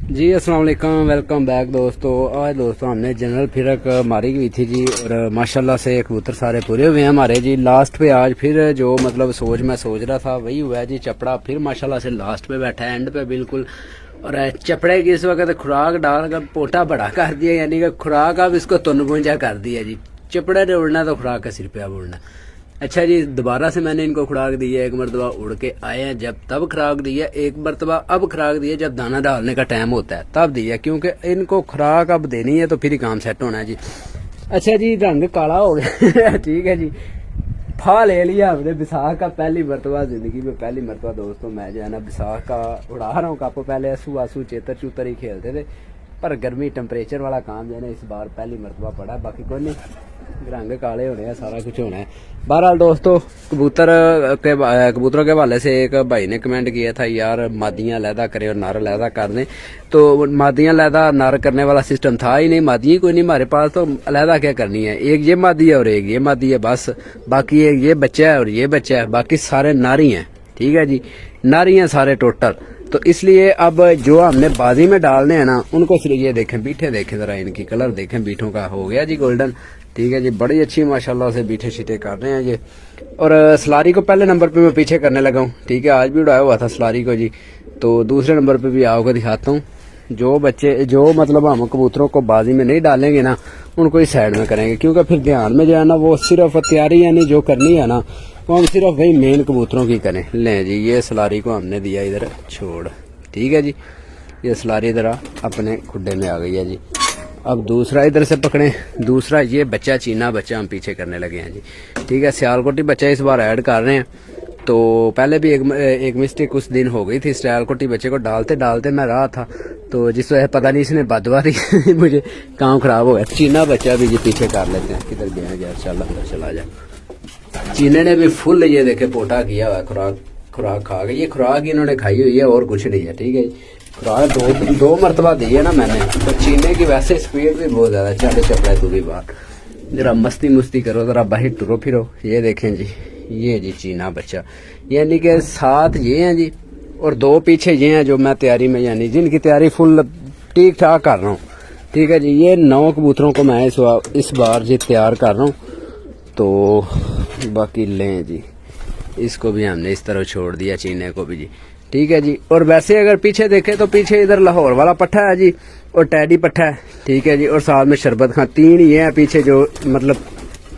जी अस्सलाम वालेकुम, welcome back दोस्तों। आज दोस्तों हमने जनरल फिरक मारी हुई थी जी, और माशाल्लाह से कबूतर सारे पूरे हुए हैं हमारे जी। लास्ट पे आज फिर जो मतलब मैं सोच रहा था वही हुआ है जी। चपड़ा फिर माशाल्लाह से लास्ट पे बैठा है, एंड पे बिल्कुल। और चपड़े की इस वक्त खुराक डाल कर पोटा बड़ा कर दिया, यानी कि खुराक अब इसको तुनगुंजा कर दिया जी। चपड़े ने उड़ना तो खुराक का सिर पे अब उड़ना। अच्छा जी, दोबारा से मैंने इनको खुराक दी है। एक मरतबा उड़ के आए हैं जब तब खुराक दी है, एक मरतबा अब खुराक दी है जब दाना डालने का टाइम होता है तब दी है, क्योंकि इनको खुराक अब देनी है तो फिर ही काम सेट होना है जी। अच्छा जी, रंग काला हो गया ठीक है जी। फा ले लिया हमने विसाख का, पहली मरतबा जिंदगी में पहली मरतबा दोस्तों मैं जो है ना विसाख का उड़ा रहा हूँ कप। पहले असू आसू चेतर चूतर ही खेलते थे, पर गर्मी टेम्परेचर वाला काम जो है ना इस बार पहली मरतबा पड़ा। बाकी कोई नहीं, रंग काले होने हैं, सारा कुछ होना है। बहरहाल दोस्तों, कबूतरों के हवाले से एक भाई ने कमेंट किया था, यार मादियाँ लैदा करे और नर लैदा कर दें। तो मादियाँ लैदा नर करने वाला सिस्टम था ही नहीं, मादियाँ कोई नहीं हमारे पास, तो अलहदा क्या करनी है। एक ये मादी है और एक ये मादी है बस। बाकी एक ये बच्चा है और ये बच्चा है, बाकी सारे नारी हैं। ठीक है जी, नारी हैं सारे टोटल। तो इसलिए अब जो हमने बाजी में डालने हैं ना उनको सिर्फ ये देखें, बीठे देखें जरा, इनकी कलर देखें, बीठों का हो गया जी गोल्डन। ठीक है जी, बड़ी अच्छी माशाल्लाह से बीठे शीटे कर रहे हैं ये। और सलारी को पहले नंबर पे मैं पीछे करने लगा हूँ। ठीक है, आज भी उड़ाया हुआ था सलारी को जी। तो दूसरे नंबर पे भी आओगे दिखाता हूँ। जो बच्चे जो मतलब हम कबूतरों को बाजी में नहीं डालेंगे ना उनको इस साइड में करेंगे, क्योंकि फिर ध्यान में जो है ना वो सिर्फ तैयारी यानी जो करनी है ना वो हम सिर्फ वही मेन कबूतरों की करें। लें जी, ये सलारी को हमने दिया इधर छोड़। ठीक है जी, ये सलारी इधर अपने खुड्डे में आ गई है जी। अब दूसरा इधर से पकड़ें, दूसरा ये बच्चा चीना बच्चा हम पीछे करने लगे हैं जी। ठीक है, सियालकोटी बच्चा इस बार ऐड कर रहे हैं। तो पहले भी एक मिस्टेक उस दिन हो गई थी, सियालकोटी बच्चे को डालते डालते मैं रहा था, तो जिस वजह पता नहीं इसने बदवा दी मुझे काम खराब हो गया। चीना बच्चा भी जी पीछे कर लेते हैं। किधर गया यार, चल अंदर चला जाए। चीने ने भी फुल ये देखे पोटा किया हुआ, खुराक खा गई। ये खुराक इन्होंने खाई हुई है और कुछ नहीं है। ठीक है, खुराक दो मरतबा दी है ना मैंने। तो चीने की वैसे स्पीड भी बहुत ज्यादा। चल चपड़ा तू भी बाहर, जरा मस्ती करो, जरा बाहर टुरो फिरो। ये देखें जी, ये जी चीना बच्चा, यानी कि 7 ये हैं जी और 2 पीछे ये हैं जो मैं तैयारी में यानी जिनकी तैयारी फुल ठीक ठाक कर रहा हूँ। ठीक है जी, ये 9 कबूतरों को मैं इस बार जी तैयार कर रहा हूँ। तो बाकी लें जी, इसको भी हमने इस तरह छोड़ दिया, चीने को भी जी। ठीक है जी, और वैसे अगर पीछे देखें तो पीछे इधर लाहौर वाला पट्ठा है जी और टैडी पट्ठा है। ठीक है जी, और साथ में शरबत खां, 3 ये हैं पीछे जो मतलब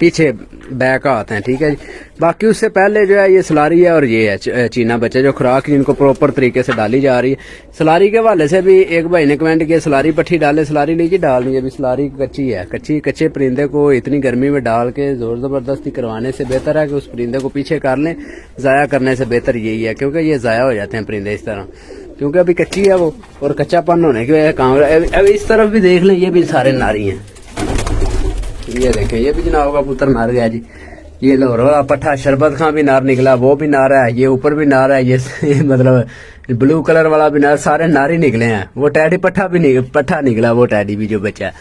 पीछे बैक आते हैं। ठीक है जी, बाकी उससे पहले जो है ये सलारी है और ये है चीना बच्चा जो खुराक जिनको प्रॉपर तरीके से डाली जा रही है। सलारी के हवाले से भी एक भाई ने कमेंट किया, सलारी पट्टी डाले। सलारी नहीं जी डालनी है, अभी सलारी कच्ची है। कच्चे परिंदे को इतनी गर्मी में डाल के जोर जबरदस्ती करवाने से बेहतर है कि उस परिंदे को पीछे कर लें। ज़ाया करने से बेहतर यही है, क्योंकि ये ज़ाया हो जाते हैं परिंदे इस तरह, क्योंकि अभी कच्ची है वो और कच्चापन होने की वजह काम। अभी इस तरफ भी देख लें, ये भी सारे नारी हैं। ये देखें, ये भी जनाब का पुत्र नार गया जी। ये लाहौर वाला पट्ठा शरबत खां भी नार निकला, वो भी नार है। ये ऊपर भी नार है, ये मतलब ब्लू कलर वाला भी नार, सारे नार ही निकले हैं। वो टैडी पट्ठा निकला, वो टैडी भी जो बचा है।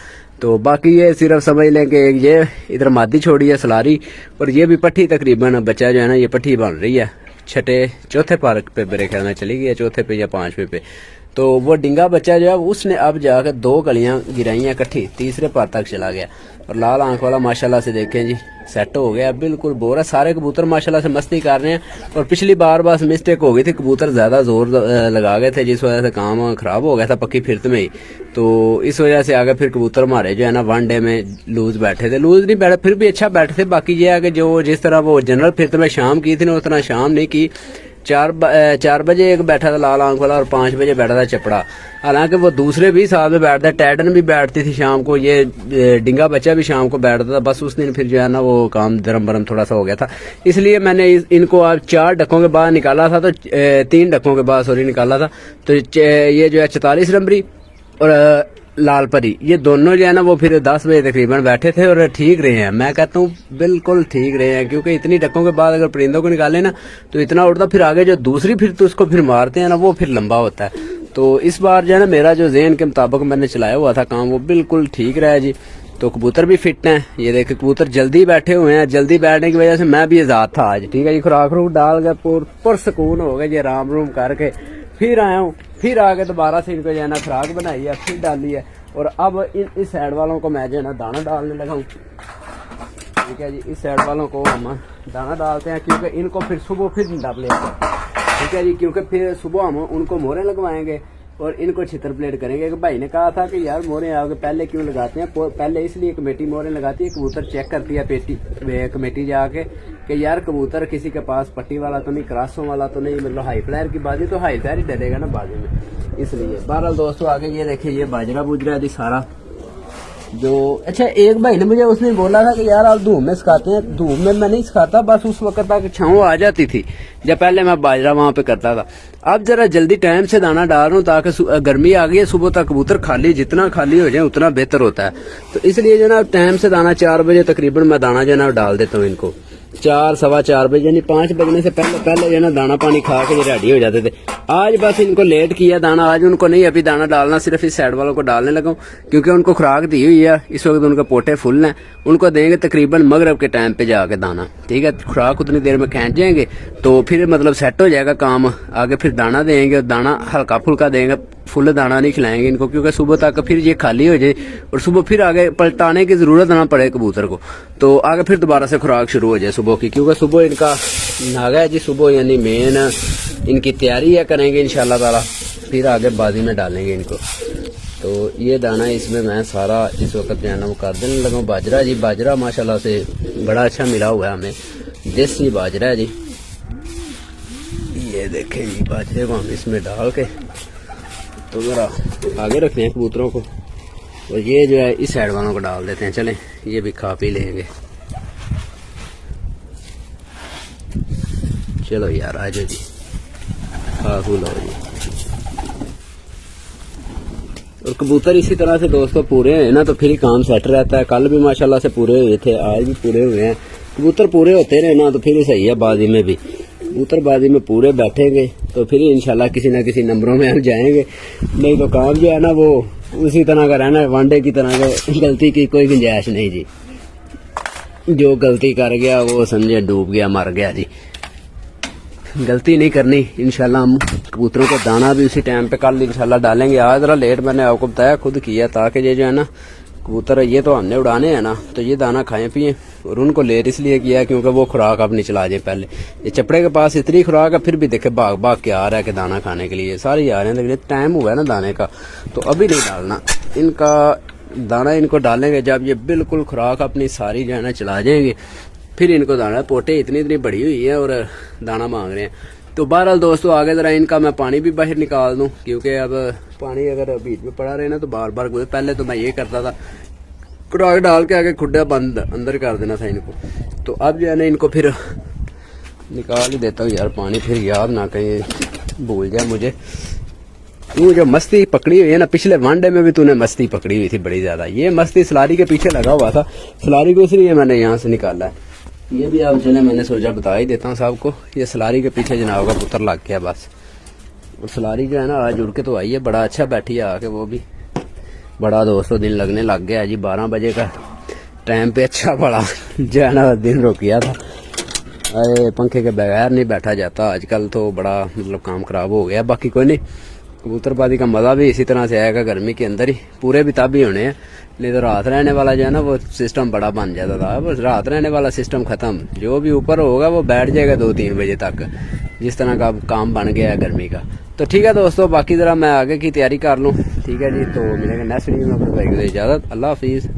तो बाकी ये सिर्फ समझ लें कि ये इधर मादी छोड़ी है सलारी, और ये भी पट्टी तकरीबन बच्चा जो है ना ये पट्टी बन रही है। चौथे पार्क पे मेरे ख्याल में चली गई है, चौथे पे या 5वें पे। तो वो डिंगा बच्चा जो है उसने अब जाकर 2 कलियां गिराई हैं इकट्ठी, तीसरे पार तक चला गया। और लाल आंख वाला माशाल्लाह से देखें जी सेट हो गया, बिल्कुल बोरा। सारे कबूतर माशाल्लाह से मस्ती कर रहे हैं। और पिछली बार बस मिस्टेक हो गई थी, कबूतर ज्यादा जोर लगा गए थे जिस वजह से काम खराब हो गया था पक्की फिरत में ही। तो इस वजह से आगे फिर कबूतर हमारे जो है ना 1 डे में लूज बैठे थे। लूज नहीं बैठे, फिर भी अच्छा बैठे थे। बाकी ये है कि जो जिस तरह वो जनरल फिरत में शाम की थी ना उस तरह शाम नहीं की। 4 बजे एक बैठा था लाल आंख वाला और 5 बजे बैठा था चपड़ा। हालांकि वो दूसरे भी साथ में बैठते, टैडन भी बैठती थी शाम को, ये डिंगा बच्चा भी शाम को बैठता था। बस उस दिन फिर जो है ना वो काम दरम बरम थोड़ा सा हो गया था, इसलिए मैंने इनको आज 4 डकों के बाद निकाला था। तो 3 डकों के बाद निकाला था। तो ये जो है 44 नंबरी और लाल परी, ये दोनों जो है ना वो फिर 10 बजे तकरीबन बैठे थे और ठीक रहे हैं। मैं कहता हूँ बिल्कुल ठीक रहे हैं, क्योंकि इतनी डकों के बाद अगर परिंदों को निकाले ना तो इतना उड़ता, फिर आगे जो दूसरी फिर तो उसको फिर मारते हैं ना वो फिर लंबा होता है। तो इस बार जो है ना मेरा जो ज़हन के मुताबिक मैंने चलाया हुआ था काम वो बिल्कुल ठीक रहा है जी। तो कबूतर भी फिट हैं, ये देखे कबूतर जल्दी बैठे हुए हैं। जल्दी बैठने की वजह से मैं भी आज़ाद था आज। ठीक है जी, खुराक डाल कर पुरसकून हो गए जी, आराम रूम करके फिर आया हूँ। फिर आगे दोबारा से इनको जो है ना खुराक बनाई है, फिर डाली है। और अब इस साइड वालों को मैं जो है ना दाना डालने लगा हूँ। ठीक है जी, इस साइड वालों को हम दाना डालते हैं क्योंकि इनको फिर सुबह फिर डाल लेते हैं। ठीक है जी, क्योंकि फिर सुबह हम उनको मोहरें लगवाएंगे और इनको छितर प्लेट करेंगे। भाई ने कहा था कि यार मोहरें आगे पहले क्यों लगाते हैं, पहले इसलिए कमेटी मोहरें लगाती है, कबूतर चेक करती है कमेटी जाके कि यार कबूतर किसी के पास पट्टी वाला तो नहीं, क्रासों वाला तो नहीं, मतलब हाई फ्लायर की बाजी, तो हाई फ्लायर ही डरेगा ना बाजी में, इसलिए। बहरहाल दोस्तों आगे ये देखिए, ये बाजरा बुजरा है सारा जो। अच्छा, एक भाई ने मुझे उसने बोला था कि यार आप धूप में सिखाते हैं। धूप में मैं नहीं सिखाता, बस उस वक्त तक छाँव आ जाती थी जब पहले मैं बाजरा वहां पे करता था। अब जरा जल्दी टाइम से दाना डाल रहा हूँ ताकि गर्मी आ गई है, सुबह तक कबूतर खाली, जितना खाली हो जाए उतना बेहतर होता है। तो इसलिए जो ना टाइम से दाना 4 बजे तकरीबन मैं दाना जो ना डाल देता हूँ इनको। 4 सवा 4 बजे यानी 5 बजने से पहले जो ना दाना पानी खा के ये रेडी हो जाते थे। आज बस इनको लेट किया दाना, आज उनको नहीं अभी दाना डालना, सिर्फ इस साइड वालों को डालने लगा क्योंकि उनको खुराक दी हुई है। इस वक्त उनके पोटे फुल हैं, उनको देंगे तकरीबन मगरब के टाइम पे जाके दाना। ठीक है, खुराक उतनी देर में खींच जाएंगे तो फिर मतलब सेट हो जाएगा काम, आगे फिर दाना देंगे और दाना हल्का फुल्का देंगे, फुल दाना नहीं खिलाएंगे इनको क्योंकि सुबह तक फिर ये खाली हो जाए और सुबह फिर आगे पलटाने की जरूरत ना पड़े कबूतर को, तो आगे फिर दोबारा से खुराक शुरू हो जाए सुबह की, क्योंकि सुबह इनका नागा है जी, सुबह यानी मेन इनकी तैयारी है करेंगे इंशाल्लाह ताला, फिर आगे बाजी में डालेंगे इनको। तो ये दाना इसमें मैं सारा इस वक्त जो है ना वो कर देने लगा। बाजरा जी, बाजरा माशाल्लाह से बड़ा अच्छा मिला हुआ है हमें, देसी बाजरा है जी। ये देखें जी, बाजरे को हम इसमें डाल के तो जरा आगे रखते हैं कबूतरों को, और ये जो है इस साइड वालों को डाल देते हैं। चलें, ये भी खा पी लेंगे। चलो यार आ जाओ जी, खा खू लो जी। और कबूतर इसी तरह से दोस्तों पूरे हैं ना तो फिर ही काम सेट रहता है। कल भी माशाल्लाह से पूरे हुए थे, आज भी पूरे हुए हैं। कबूतर पूरे होते रहे ना तो फिर ही सही है, बाजी में भी कबूतर बाजी में पूरे बैठेंगे तो फिर इंशाल्लाह किसी ना किसी नंबरों में हम जाएंगे, नहीं तो काम जो है ना वो उसी तरह का रहना है, वनडे की तरह का। गलती की कोई गुंजाइश नहीं जी, जो गलती कर गया वो समझे डूब गया, मर गया जी। गलती नहीं करनी इंशाल्लाह। हम कबूतरों को दाना भी उसी टाइम पे कल इंशाल्लाह डालेंगे। आज जरा लेट मैंने आपको बताया खुद किया, ताकि ये जो है ना कबूतर ये तो हमने उड़ाने हैं ना, तो ये दाना खाएं पिए। और उनको लेट इसलिए किया क्योंकि वो खुराक अपनी चला जाए पहले। ये चपड़े के पास इतनी खुराक है, फिर भी देखे भाग भाग के आ रहा है कि दाना खाने के लिए, सारे आ रहे हैं, लेकिन टाइम हुआ है ना दाने का, तो अभी नहीं डालना इनका दाना। इनको डालेंगे जब ये बिल्कुल खुराक अपनी सारी जो है ना चला जाएंगे, फिर इनको दाना। पोटे इतनी बड़ी हुई है और दाना मांग रहे हैं। तो बहरहाल दोस्तों आगे जरा इनका मैं पानी भी बाहर निकाल दूं, क्योंकि अब पानी अगर बीच में पड़ा रहे ना तो बार बार, पहले तो मैं ये करता था खुराक डाल के आगे खुड्डा बंद अंदर कर देना था इनको, तो अब जो है ना इनको फिर निकाल ही देता हूँ यार पानी, फिर याद ना कहीं भूल जाए मुझे। तू जो मस्ती पकड़ी हुई है ना, पिछले वनडे में भी तूने मस्ती पकड़ी हुई थी बड़ी ज्यादा। ये मस्ती सलारी के पीछे लगा हुआ था, सलारी को इसलिए मैंने यहाँ से निकाला है। ये भी आप चले, मैंने सोचा बता ही देता हूँ सबको। ये सलारी के पीछे जनाब का पुत्र लग गया बस। और सलारी जो है ना आज उड़ के तो आई है, बड़ा अच्छा बैठी है आके, वो भी बड़ा दोस्तों दिन लगने लग गया जी। 12 बजे का टाइम पे अच्छा बड़ा जो है ना दिन रुक गया था। अरे पंखे के बगैर नहीं बैठा जाता आजकल, तो बड़ा मतलब काम खराब हो गया। बाकी कोई नहीं, कबूतरबाजी का मज़ा भी इसी तरह से आएगा, गर्मी के अंदर ही पूरे भी तब ही होने हैं। नहीं तो रात रहने वाला जो है ना वो सिस्टम बड़ा बन जाता था। अब रात रहने वाला सिस्टम ख़त्म, जो भी ऊपर होगा वो बैठ जाएगा 2-3 बजे तक, जिस तरह का काम बन गया है गर्मी का। तो ठीक है दोस्तों, बाकी ज़रा मैं आगे की तैयारी कर लूँ। ठीक है जी, तो मिलेंगे नेक्स्ट वीडियो में। अपने भाई को इजाज़त, अल्लाह हाफिज़।